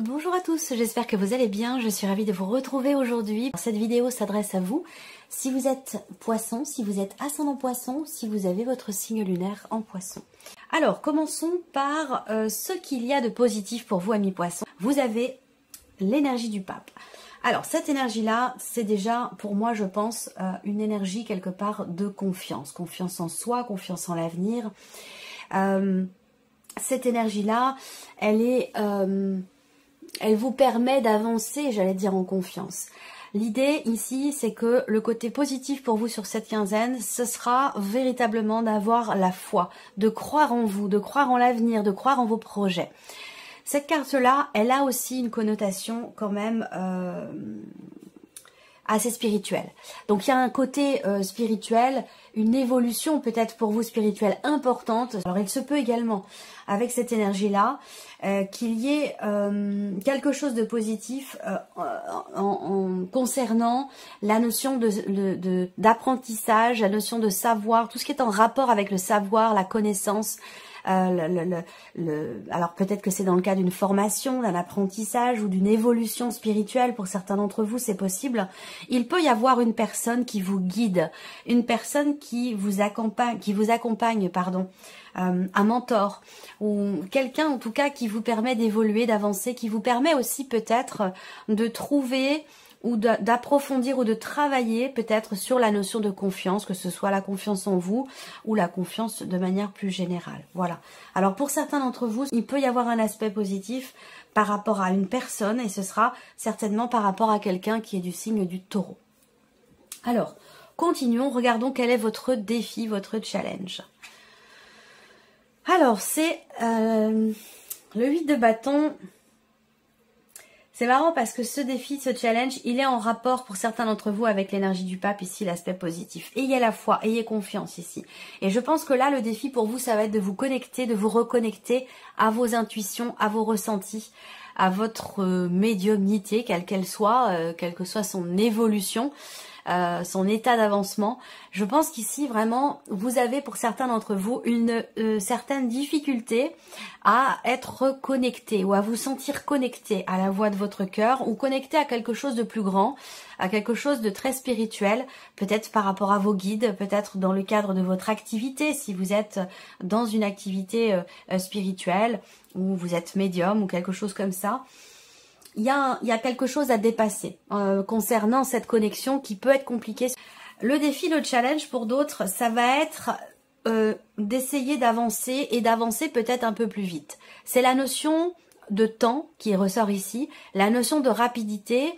Bonjour à tous, j'espère que vous allez bien, je suis ravie de vous retrouver aujourd'hui. Cette vidéo s'adresse à vous, si vous êtes poisson, si vous êtes ascendant poisson, si vous avez votre signe lunaire en poisson. Alors, commençons par ce qu'il y a de positif pour vous, amis poissons. Vous avez l'énergie du pape. Alors, cette énergie-là, c'est déjà, pour moi, je pense, une énergie quelque part de confiance. Confiance en soi, confiance en l'avenir. Cette énergie-là, elle vous permet d'avancer, j'allais dire, en confiance. L'idée ici, c'est que le côté positif pour vous sur cette quinzaine, ce sera véritablement d'avoir la foi, de croire en vous, de croire en l'avenir, de croire en vos projets. Cette carte-là, elle a aussi une connotation quand même assez spirituelle. Donc il y a un côté spirituel, une évolution peut-être pour vous spirituelle importante. Alors il se peut également avec cette énergie-là qu'il y ait quelque chose de positif en concernant la notion d'apprentissage, la notion de savoir, tout ce qui est en rapport avec le savoir, la connaissance. Alors peut-être que c'est dans le cas d'une formation, d'un apprentissage ou d'une évolution spirituelle, pour certains d'entre vous c'est possible. Il peut y avoir une personne qui vous guide, une personne qui vous accompagne, un mentor ou quelqu'un en tout cas qui vous permet d'évoluer, d'avancer, qui vous permet aussi peut-être de trouver ou d'approfondir ou de travailler peut-être sur la notion de confiance, que ce soit la confiance en vous ou la confiance de manière plus générale. Voilà. Alors pour certains d'entre vous, il peut y avoir un aspect positif par rapport à une personne et ce sera certainement par rapport à quelqu'un qui est du signe du Taureau. Alors, continuons, regardons quel est votre défi, votre challenge. Alors, c'est le 8 de bâton. C'est marrant parce que ce défi, ce challenge, il est en rapport pour certains d'entre vous avec l'énergie du pape, ici l'aspect positif. Ayez la foi, ayez confiance ici. Et je pense que là, le défi pour vous, ça va être de vous connecter, de vous reconnecter à vos intuitions, à vos ressentis, à votre médiumnité, quelle qu'elle soit, quelle que soit son évolution, son état d'avancement. Je pense qu'ici vraiment vous avez pour certains d'entre vous une certaine difficulté à être connecté ou à vous sentir connecté à la voix de votre cœur ou connecté à quelque chose de plus grand, à quelque chose de très spirituel, peut-être par rapport à vos guides, peut-être dans le cadre de votre activité, si vous êtes dans une activité spirituelle ou vous êtes médium ou quelque chose comme ça. Il y a quelque chose à dépasser concernant cette connexion qui peut être compliquée. Le défi, le challenge pour d'autres, ça va être d'essayer d'avancer et d'avancer peut-être un peu plus vite. C'est la notion de temps qui ressort ici, la notion de rapidité,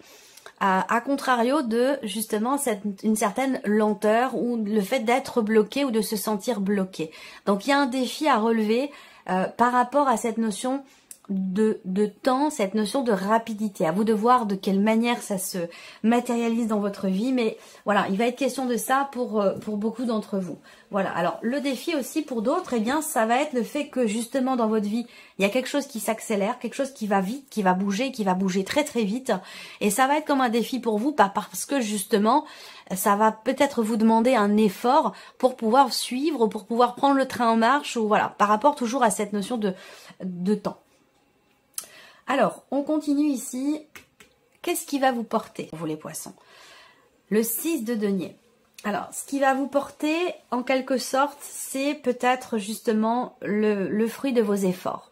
à contrario de justement une certaine lenteur ou le fait d'être bloqué ou de se sentir bloqué. Donc il y a un défi à relever par rapport à cette notion de temps, cette notion de rapidité. À vous de voir de quelle manière ça se matérialise dans votre vie, mais voilà, il va être question de ça pour beaucoup d'entre vous. Voilà, alors le défi aussi pour d'autres, eh bien ça va être le fait que justement dans votre vie, il y a quelque chose qui s'accélère, quelque chose qui va vite, qui va bouger très très vite, et ça va être comme un défi pour vous, parce que justement, ça va peut-être vous demander un effort pour pouvoir suivre, pour pouvoir prendre le train en marche, ou voilà, par rapport toujours à cette notion de temps. Alors, on continue ici. Qu'est-ce qui va vous porter, vous les poissons? Le 6 de denier. Alors, ce qui va vous porter, en quelque sorte, c'est peut-être justement le fruit de vos efforts.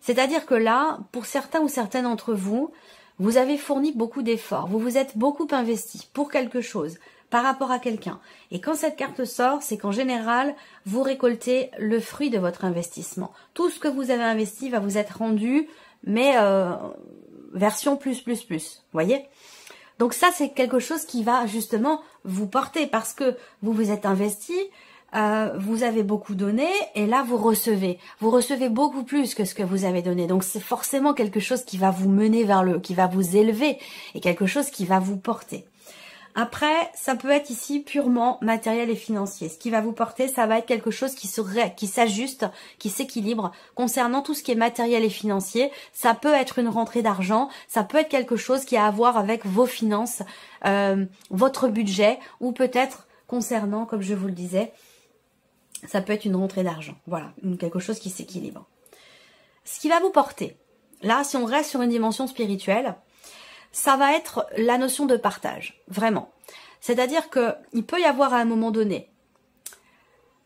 C'est-à-dire que là, pour certains ou certaines d'entre vous, vous avez fourni beaucoup d'efforts. Vous vous êtes beaucoup investi pour quelque chose, par rapport à quelqu'un. Et quand cette carte sort, c'est qu'en général, vous récoltez le fruit de votre investissement. Tout ce que vous avez investi va vous être rendu, mais version plus, voyez? Donc ça, c'est quelque chose qui va justement vous porter parce que vous vous êtes investi, vous avez beaucoup donné et là, vous recevez. Vous recevez beaucoup plus que ce que vous avez donné. Donc c'est forcément quelque chose qui va vous mener qui va vous élever et quelque chose qui va vous porter. Après, ça peut être ici purement matériel et financier. Ce qui va vous porter, ça va être quelque chose qui s'ajuste, qui s'équilibre. Concernant tout ce qui est matériel et financier, ça peut être une rentrée d'argent, ça peut être quelque chose qui a à voir avec vos finances, votre budget, ou peut-être concernant, comme je vous le disais, ça peut être une rentrée d'argent. Voilà, quelque chose qui s'équilibre. Ce qui va vous porter, là, si on reste sur une dimension spirituelle, ça va être la notion de partage, vraiment. C'est-à-dire qu'il peut y avoir à un moment donné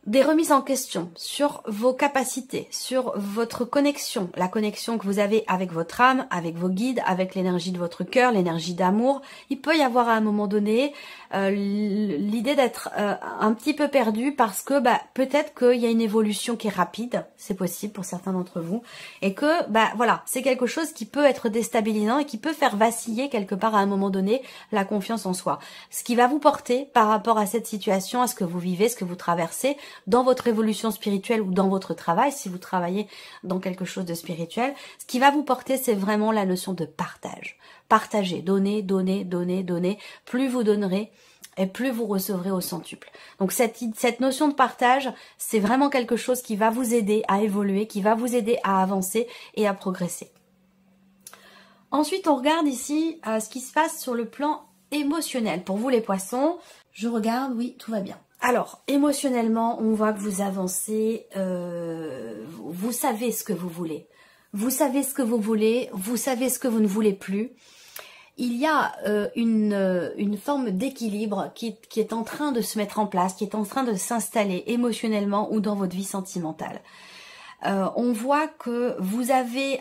des remises en question sur vos capacités, sur votre connexion, la connexion que vous avez avec votre âme, avec vos guides, avec l'énergie de votre cœur, l'énergie d'amour. Il peut y avoir à un moment donné l'idée d'être un petit peu perdu parce que peut-être qu'il y a une évolution qui est rapide, c'est possible pour certains d'entre vous, et que voilà, c'est quelque chose qui peut être déstabilisant et qui peut faire vaciller quelque part à un moment donné la confiance en soi. Ce qui va vous porter par rapport à cette situation, à ce que vous vivez, ce que vous traversez, dans votre évolution spirituelle ou dans votre travail, si vous travaillez dans quelque chose de spirituel, ce qui va vous porter, c'est vraiment la notion de partage. Partager, donner, donner, donner, donner. Plus vous donnerez, et plus vous recevrez au centuple. Donc cette notion de partage, c'est vraiment quelque chose qui va vous aider à évoluer, qui va vous aider à avancer et à progresser. Ensuite, on regarde ici ce qui se passe sur le plan émotionnel. Pour vous les poissons, je regarde, oui, tout va bien. Alors, émotionnellement, on voit que vous avancez, vous savez ce que vous voulez. Vous savez ce que vous voulez, vous savez ce que vous ne voulez plus. Il y a une forme d'équilibre qui est en train de se mettre en place, qui est en train de s'installer émotionnellement ou dans votre vie sentimentale. On voit que vous avez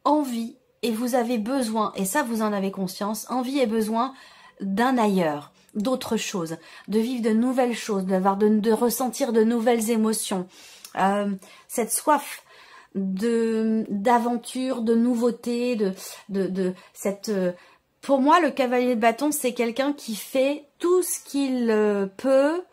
envie et vous avez besoin, et ça vous en avez conscience, envie et besoin d'un ailleurs, d'autres choses, de vivre de nouvelles choses, de ressentir de nouvelles émotions. Cette soif d'aventure, de nouveauté, de cette... Pour moi, le cavalier de bâton, c'est quelqu'un qui fait tout ce qu'il peut,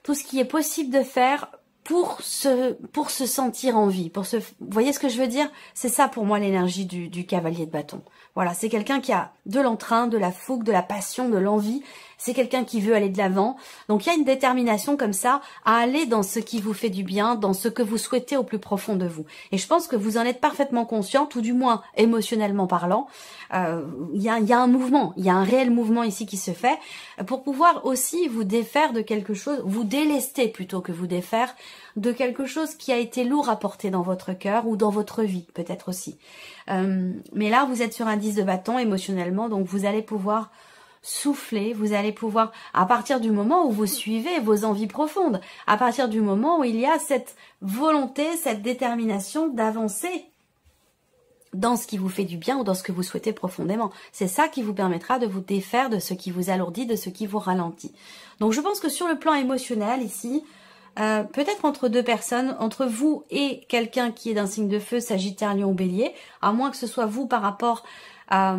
tout ce qui est possible de faire pour se sentir en vie. Vous voyez ce que je veux dire? C'est ça pour moi l'énergie du cavalier de bâton. Voilà, c'est quelqu'un qui a de l'entrain, de la fougue, de la passion, de l'envie. C'est quelqu'un qui veut aller de l'avant. Donc il y a une détermination comme ça à aller dans ce qui vous fait du bien, dans ce que vous souhaitez au plus profond de vous. Et je pense que vous en êtes parfaitement conscient, tout du moins émotionnellement parlant. Il y a un mouvement, il y a un réel mouvement ici qui se fait pour pouvoir aussi vous défaire de quelque chose, vous délester plutôt que vous défaire de quelque chose qui a été lourd à porter dans votre cœur ou dans votre vie, peut-être aussi. Mais là, vous êtes sur un 10 de bâton émotionnellement, donc vous allez pouvoir souffler, vous allez pouvoir, à partir du moment où vous suivez vos envies profondes, à partir du moment où il y a cette volonté, cette détermination d'avancer dans ce qui vous fait du bien ou dans ce que vous souhaitez profondément. C'est ça qui vous permettra de vous défaire de ce qui vous alourdit, de ce qui vous ralentit. Donc je pense que sur le plan émotionnel ici, peut-être entre deux personnes, entre vous et quelqu'un qui est d'un signe de feu, Sagittaire, Lion ou Bélier, à moins que ce soit vous par rapport à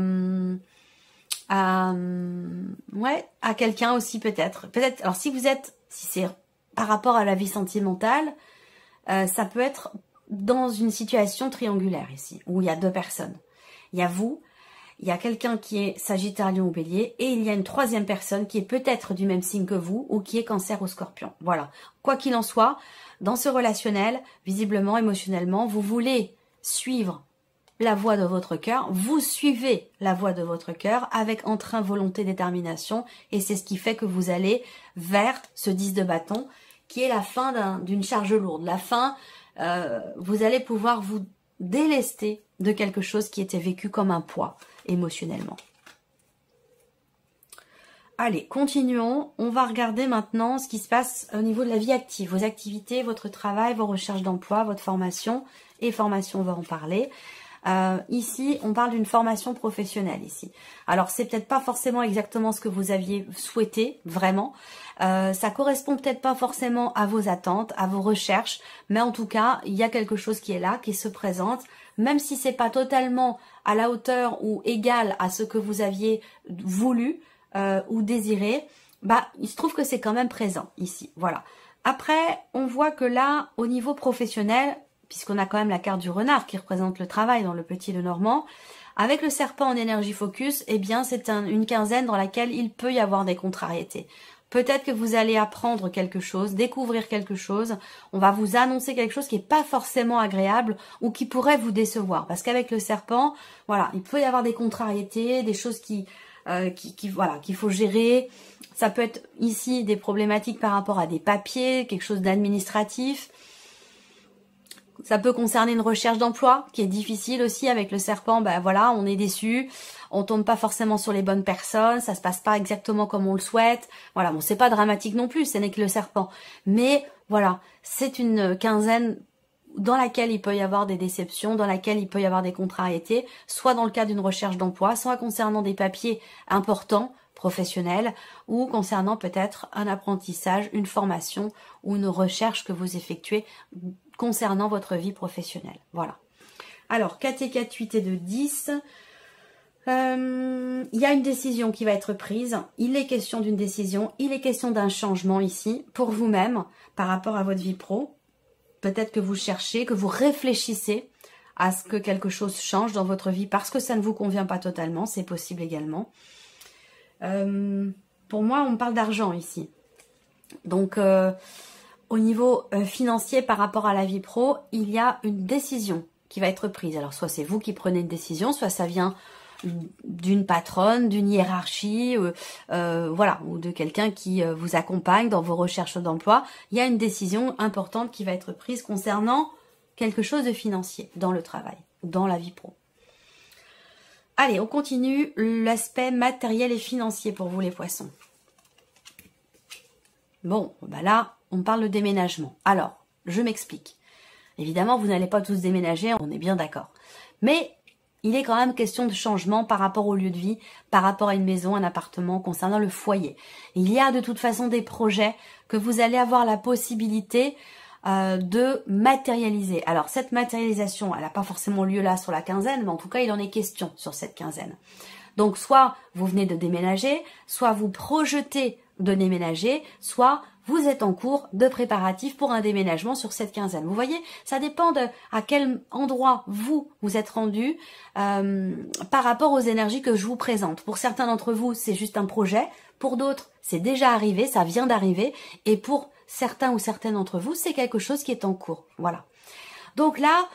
quelqu'un aussi peut-être. Alors si c'est par rapport à la vie sentimentale, ça peut être dans une situation triangulaire ici, où il y a deux personnes. Il y a vous, il y a quelqu'un qui est Sagittaire, Lion ou Bélier, et il y a une troisième personne qui est peut-être du même signe que vous, ou qui est Cancer ou Scorpion. Voilà. Quoi qu'il en soit, dans ce relationnel, visiblement, émotionnellement, vous voulez suivre la voie de votre cœur, vous suivez la voie de votre cœur avec entrain, volonté, détermination, et c'est ce qui fait que vous allez vers ce 10 de bâton, qui est la fin d'une charge lourde. La fin, vous allez pouvoir vous délester de quelque chose qui était vécu comme un poids émotionnellement. Allez, continuons. On va regarder maintenant ce qui se passe au niveau de la vie active, vos activités, votre travail, vos recherches d'emploi, votre formation. Et formation, on va en parler. Ici, on parle d'une formation professionnelle ici. Alors, c'est peut-être pas forcément exactement ce que vous aviez souhaité, vraiment. Ça correspond peut-être pas forcément à vos attentes, à vos recherches, mais en tout cas, il y a quelque chose qui est là, qui se présente, même si c'est pas totalement à la hauteur ou égal à ce que vous aviez voulu ou désiré, il se trouve que c'est quand même présent ici. Voilà. Après, on voit que là, au niveau professionnel, puisqu'on a quand même la carte du renard qui représente le travail dans le petit Lenormand, avec le serpent en énergie focus, eh bien c'est une quinzaine dans laquelle il peut y avoir des contrariétés. Peut-être que vous allez apprendre quelque chose, découvrir quelque chose, on va vous annoncer quelque chose qui n'est pas forcément agréable ou qui pourrait vous décevoir. Parce qu'avec le serpent, voilà, il peut y avoir des contrariétés, des choses qu'il faut gérer. Ça peut être ici des problématiques par rapport à des papiers, quelque chose d'administratif. Ça peut concerner une recherche d'emploi qui est difficile aussi avec le serpent. Ben voilà, on est déçu, on tombe pas forcément sur les bonnes personnes, ça se passe pas exactement comme on le souhaite. Voilà, bon, c'est pas dramatique non plus, ce n'est que le serpent. Mais voilà, c'est une quinzaine dans laquelle il peut y avoir des déceptions, dans laquelle il peut y avoir des contrariétés, soit dans le cadre d'une recherche d'emploi, soit concernant des papiers importants, professionnels, ou concernant peut-être un apprentissage, une formation ou une recherche que vous effectuez concernant votre vie professionnelle. Voilà. Alors, 4 et 4, 8 et 2, 10. Il y a une décision qui va être prise. Il est question d'une décision. Il est question d'un changement ici pour vous-même par rapport à votre vie pro. Peut-être que vous cherchez, que vous réfléchissez à ce que quelque chose change dans votre vie parce que ça ne vous convient pas totalement. C'est possible également. Pour moi, on parle d'argent ici. Donc, au niveau financier par rapport à la vie pro, il y a une décision qui va être prise. Alors, soit c'est vous qui prenez une décision, soit ça vient d'une patronne, d'une hiérarchie, voilà, ou de quelqu'un qui vous accompagne dans vos recherches d'emploi. Il y a une décision importante qui va être prise concernant quelque chose de financier dans le travail, dans la vie pro. Allez, on continue l'aspect matériel et financier pour vous les poissons. Bon, bah là, on parle de déménagement. Alors, je m'explique. Évidemment, vous n'allez pas tous déménager, on est bien d'accord. Mais il est quand même question de changement par rapport au lieu de vie, par rapport à une maison, un appartement, concernant le foyer. Il y a de toute façon des projets que vous allez avoir la possibilité de matérialiser. Alors, cette matérialisation, elle n'a pas forcément lieu là sur la quinzaine, mais en tout cas, il en est question sur cette quinzaine. Donc, soit vous venez de déménager, soit vous projetez de déménager, soit vous êtes en cours de préparatifs pour un déménagement sur cette quinzaine. Vous voyez, ça dépend de à quel endroit vous êtes rendu par rapport aux énergies que je vous présente. Pour certains d'entre vous, c'est juste un projet. Pour d'autres, c'est déjà arrivé, ça vient d'arriver. Et pour certains ou certaines d'entre vous, c'est quelque chose qui est en cours. Voilà. Donc là,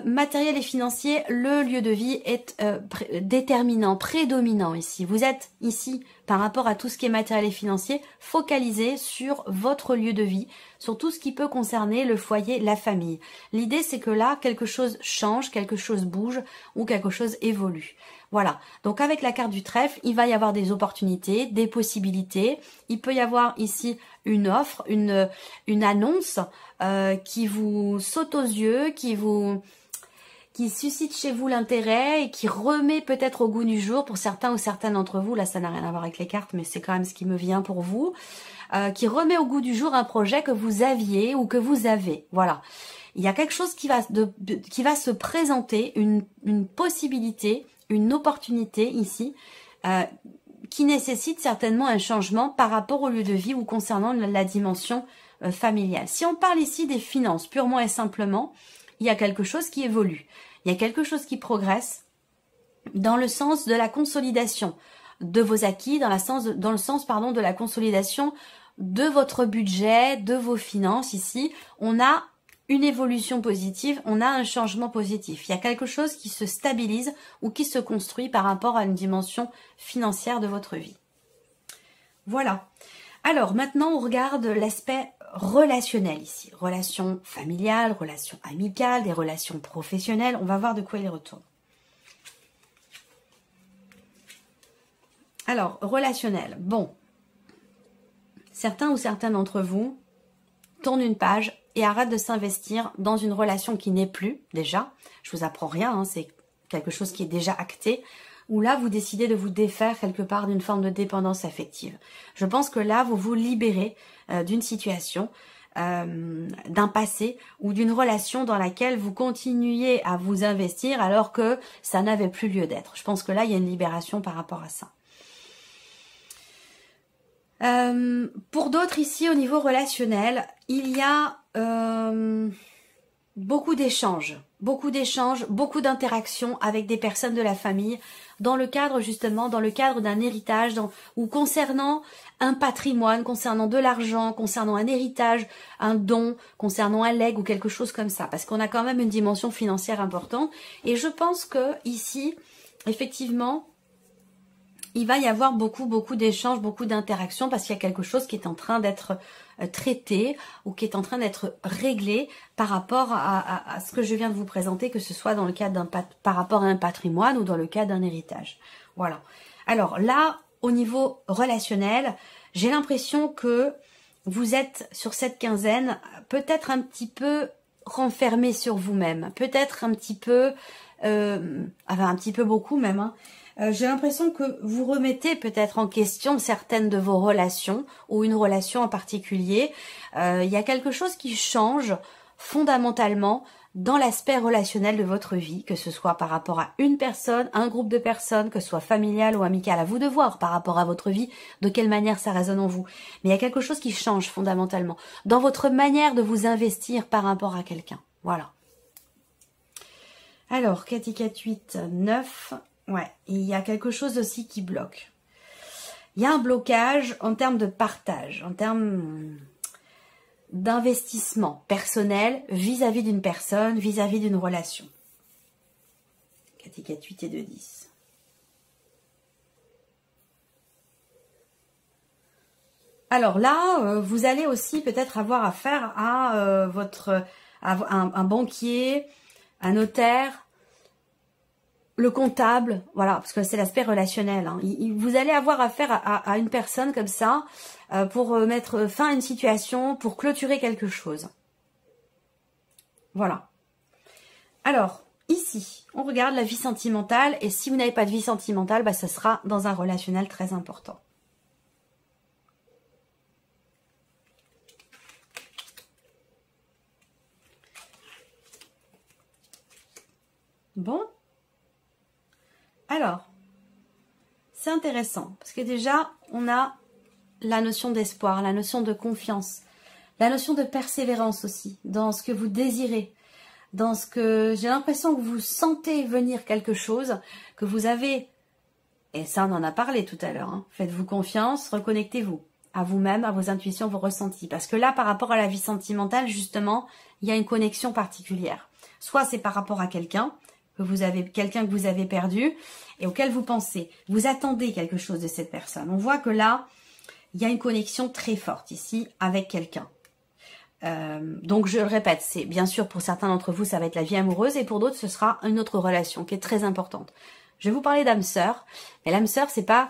matériel et financier, le lieu de vie est déterminant, prédominant ici. Vous êtes ici, par rapport à tout ce qui est matériel et financier, focalisé sur votre lieu de vie, sur tout ce qui peut concerner le foyer, la famille. L'idée, c'est que là, quelque chose change, quelque chose bouge ou quelque chose évolue. Voilà, donc avec la carte du trèfle, il va y avoir des opportunités, des possibilités. Il peut y avoir ici une offre, une annonce qui vous saute aux yeux, qui suscite chez vous l'intérêt et qui remet peut-être au goût du jour pour certains ou certaines d'entre vous. Là, ça n'a rien à voir avec les cartes, mais c'est quand même ce qui me vient pour vous. Qui remet au goût du jour un projet que vous aviez ou que vous avez. Voilà. Il y a quelque chose qui va se présenter, une possibilité, une opportunité ici, qui nécessite certainement un changement par rapport au lieu de vie ou concernant la dimension familiale. Si on parle ici des finances, purement et simplement, il y a quelque chose qui évolue. Il y a quelque chose qui progresse dans le sens de la consolidation de vos acquis, dans le sens de la consolidation de votre budget, de vos finances. Ici, on a une évolution positive, on a un changement positif. Il y a quelque chose qui se stabilise ou qui se construit par rapport à une dimension financière de votre vie. Voilà. Alors maintenant, on regarde l'aspect relationnel ici. Relations familiales, relations amicales, des relations professionnelles. On va voir de quoi il retourne. Alors, relationnel. Bon. Certains ou certaines d'entre vous tournent une page et arrêtent de s'investir dans une relation qui n'est plus, déjà. Je vous apprends rien, hein, c'est quelque chose qui est déjà acté. Ou là, vous décidez de vous défaire quelque part d'une forme de dépendance affective. Je pense que là, vous vous libérez d'une situation, d'un passé ou d'une relation dans laquelle vous continuiez à vous investir alors que ça n'avait plus lieu d'être. Je pense que là, il y a une libération par rapport à ça. Pour d'autres ici, au niveau relationnel, il y a beaucoup d'échanges, beaucoup d'interactions avec des personnes de la famille dans le cadre justement, dans le cadre d'un héritage ou concernant un patrimoine, concernant de l'argent, concernant un héritage, un don, concernant un legs ou quelque chose comme ça, parce qu'on a quand même une dimension financière importante. Et je pense que ici, effectivement, il va y avoir beaucoup d'échanges, beaucoup d'interactions parce qu'il y a quelque chose qui est en train d'être traité ou qui est en train d'être réglé par rapport à ce que je viens de vous présenter, que ce soit dans le cadre par rapport à un patrimoine ou dans le cas d'un héritage. Voilà. Alors là, au niveau relationnel, j'ai l'impression que vous êtes sur cette quinzaine peut-être un petit peu renfermé sur vous-même, peut-être un petit peu, un petit peu beaucoup même, hein. J'ai l'impression que vous remettez peut-être en question certaines de vos relations ou une relation en particulier. Il y a quelque chose qui change fondamentalement dans l'aspect relationnel de votre vie, que ce soit par rapport à une personne, un groupe de personnes, que ce soit familial ou amical. À vous de voir par rapport à votre vie de quelle manière ça résonne en vous. Mais il y a quelque chose qui change fondamentalement dans votre manière de vous investir par rapport à quelqu'un. Voilà. Alors, 4 et 4, 8, 9... Ouais, il y a quelque chose aussi qui bloque. Il y a un blocage en termes de partage, en termes d'investissement personnel vis-à-vis d'une personne, vis-à-vis d'une relation. 4 et 4, 8 et 2, 10. Alors là, vous allez aussi peut-être avoir affaire à un banquier, un notaire, le comptable, voilà, parce que c'est l'aspect relationnel. Hein. Vous allez avoir affaire à une personne comme ça pour mettre fin à une situation, pour clôturer quelque chose. Voilà. Alors, ici, on regarde la vie sentimentale, et si vous n'avez pas de vie sentimentale, bah, ça sera dans un relationnel très important. Bon. Alors, c'est intéressant, parce que déjà, on a la notion d'espoir, la notion de confiance, la notion de persévérance aussi, dans ce que vous désirez, dans ce que j'ai l'impression que vous sentez venir quelque chose, que vous avez, et ça on en a parlé tout à l'heure, hein, faites-vous confiance, reconnectez-vous à vous-même, à vos intuitions, vos ressentis, parce que là, par rapport à la vie sentimentale, justement, il y a une connexion particulière. Soit c'est par rapport à quelqu'un que vous avez perdu et auquel vous pensez. Vous attendez quelque chose de cette personne. On voit que là, il y a une connexion très forte ici avec quelqu'un. Donc je le répète, c'est bien sûr pour certains d'entre vous, ça va être la vie amoureuse et pour d'autres, ce sera une autre relation qui est très importante. Je vais vous parler d'âme sœur, mais l'âme sœur, c'est pas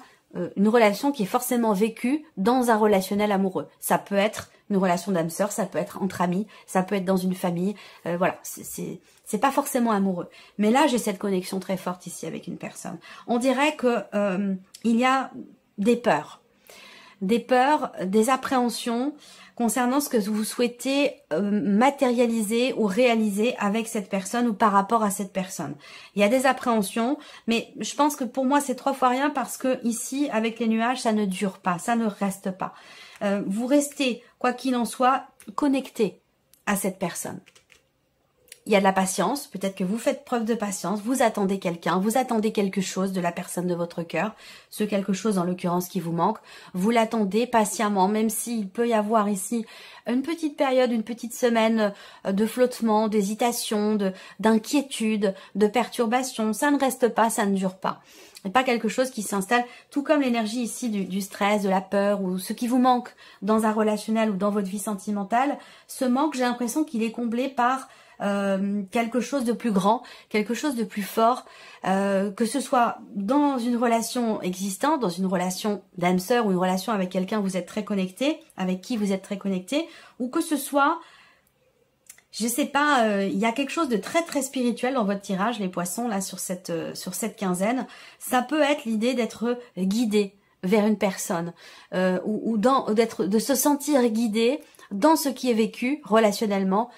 une relation qui est forcément vécue dans un relationnel amoureux. Ça peut être une relation d'âme sœur, ça peut être entre amis, ça peut être dans une famille, voilà, c'est pas forcément amoureux. Mais là, j'ai cette connexion très forte ici avec une personne. On dirait que il y a des peurs, des appréhensions concernant ce que vous souhaitez matérialiser ou réaliser avec cette personne ou par rapport à cette personne. Il y a des appréhensions, mais je pense que pour moi c'est 3 fois rien parce que ici avec les nuages ça ne dure pas, ça ne reste pas. Vous restez, quoi qu'il en soit, connecté à cette personne. Il y a de la patience, peut-être que vous faites preuve de patience, vous attendez quelqu'un, vous attendez quelque chose de la personne de votre cœur, ce quelque chose en l'occurrence qui vous manque, vous l'attendez patiemment, même s'il peut y avoir ici une petite période, une petite semaine de flottement, d'hésitation, d'inquiétude, de perturbation, ça ne reste pas, ça ne dure pas. Et pas quelque chose qui s'installe, tout comme l'énergie ici du stress, de la peur ou ce qui vous manque dans un relationnel ou dans votre vie sentimentale, ce manque, j'ai l'impression qu'il est comblé par quelque chose de plus grand, quelque chose de plus fort, que ce soit dans une relation existante, dans une relation d'âme sœur ou une relation avec quelqu'un vous êtes très connecté, avec qui vous êtes très connecté, ou que ce soit, je sais pas, il y a quelque chose de très très spirituel dans votre tirage, les poissons, là sur cette quinzaine. Ça peut être l'idée d'être guidé vers une personne, de se sentir guidé dans ce qui est vécu relationnellement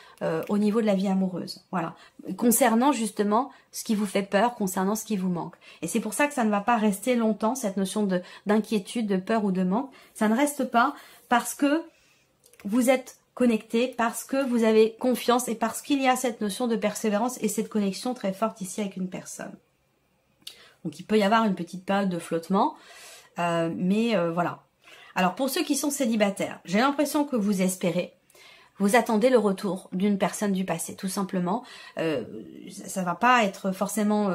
au niveau de la vie amoureuse. Voilà. Concernant justement ce qui vous fait peur, concernant ce qui vous manque. Et c'est pour ça que ça ne va pas rester longtemps, cette notion d'inquiétude, de peur ou de manque. Ça ne reste pas parce que vous êtes connecté, parce que vous avez confiance et parce qu'il y a cette notion de persévérance et cette connexion très forte ici avec une personne. Donc il peut y avoir une petite période de flottement, mais voilà. Alors pour ceux qui sont célibataires, j'ai l'impression que vous espérez. vous attendez le retour d'une personne du passé, tout simplement. Ça va pas être forcément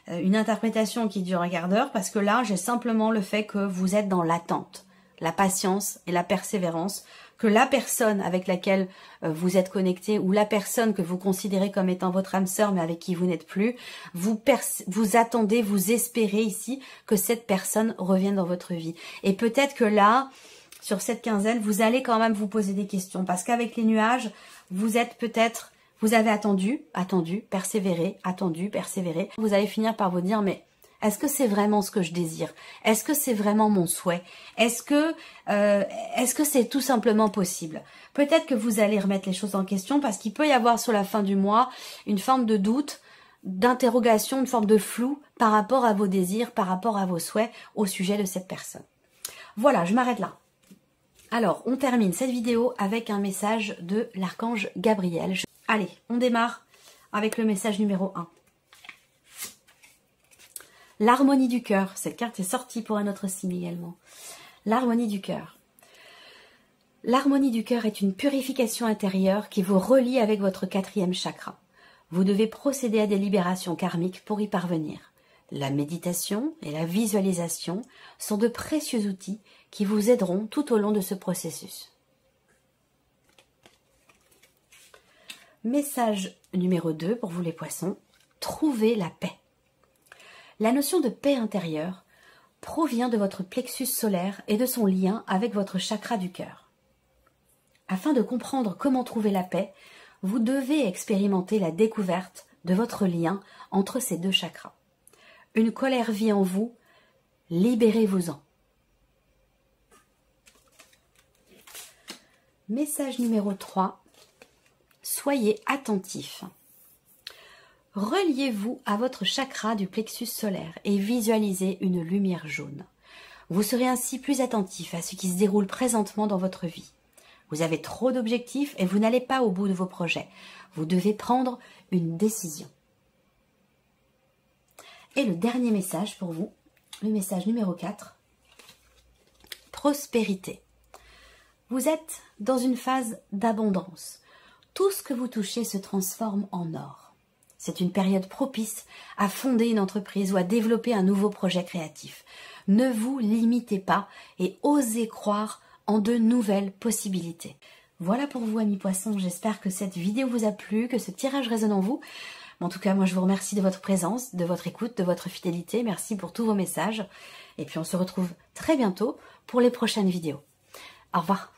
une interprétation qui dure un quart d'heure, parce que là, j'ai simplement le fait que vous êtes dans l'attente, la patience et la persévérance, que la personne avec laquelle vous êtes connecté, ou la personne que vous considérez comme étant votre âme sœur, mais avec qui vous n'êtes plus, vous attendez, vous espérez ici que cette personne revienne dans votre vie. Et peut-être que là, sur cette quinzaine, vous allez quand même vous poser des questions, parce qu'avec les nuages, vous avez attendu, persévéré, attendu, persévéré. Vous allez finir par vous dire, mais est-ce que c'est vraiment ce que je désire? Est-ce que c'est vraiment mon souhait? Est-ce que c'est tout simplement possible? Peut-être que vous allez remettre les choses en question, parce qu'il peut y avoir sur la fin du mois une forme de doute, d'interrogation, une forme de flou par rapport à vos désirs, par rapport à vos souhaits au sujet de cette personne. Voilà, je m'arrête là. Alors, on termine cette vidéo avec un message de l'archange Gabriel. Allez, on démarre avec le message numéro 1. L'harmonie du cœur. Cette carte est sortie pour un autre signe également. L'harmonie du cœur. L'harmonie du cœur est une purification intérieure qui vous relie avec votre 4e chakra. Vous devez procéder à des libérations karmiques pour y parvenir. La méditation et la visualisation sont de précieux outils qui vous aideront tout au long de ce processus. Message numéro 2 pour vous les poissons. Trouvez la paix. La notion de paix intérieure provient de votre plexus solaire et de son lien avec votre chakra du cœur. Afin de comprendre comment trouver la paix, vous devez expérimenter la découverte de votre lien entre ces deux chakras. Une colère vit en vous, libérez-vous-en. Message numéro 3. Soyez attentif. Reliez-vous à votre chakra du plexus solaire et visualisez une lumière jaune. Vous serez ainsi plus attentif à ce qui se déroule présentement dans votre vie. Vous avez trop d'objectifs et vous n'allez pas au bout de vos projets. Vous devez prendre une décision. Et le dernier message pour vous, le message numéro 4. Prospérité. Vous êtes dans une phase d'abondance. Tout ce que vous touchez se transforme en or. C'est une période propice à fonder une entreprise ou à développer un nouveau projet créatif. Ne vous limitez pas et osez croire en de nouvelles possibilités. Voilà pour vous, amis poissons. J'espère que cette vidéo vous a plu, que ce tirage résonne en vous. En tout cas, moi, je vous remercie de votre présence, de votre écoute, de votre fidélité. Merci pour tous vos messages. Et puis, on se retrouve très bientôt pour les prochaines vidéos. Au revoir.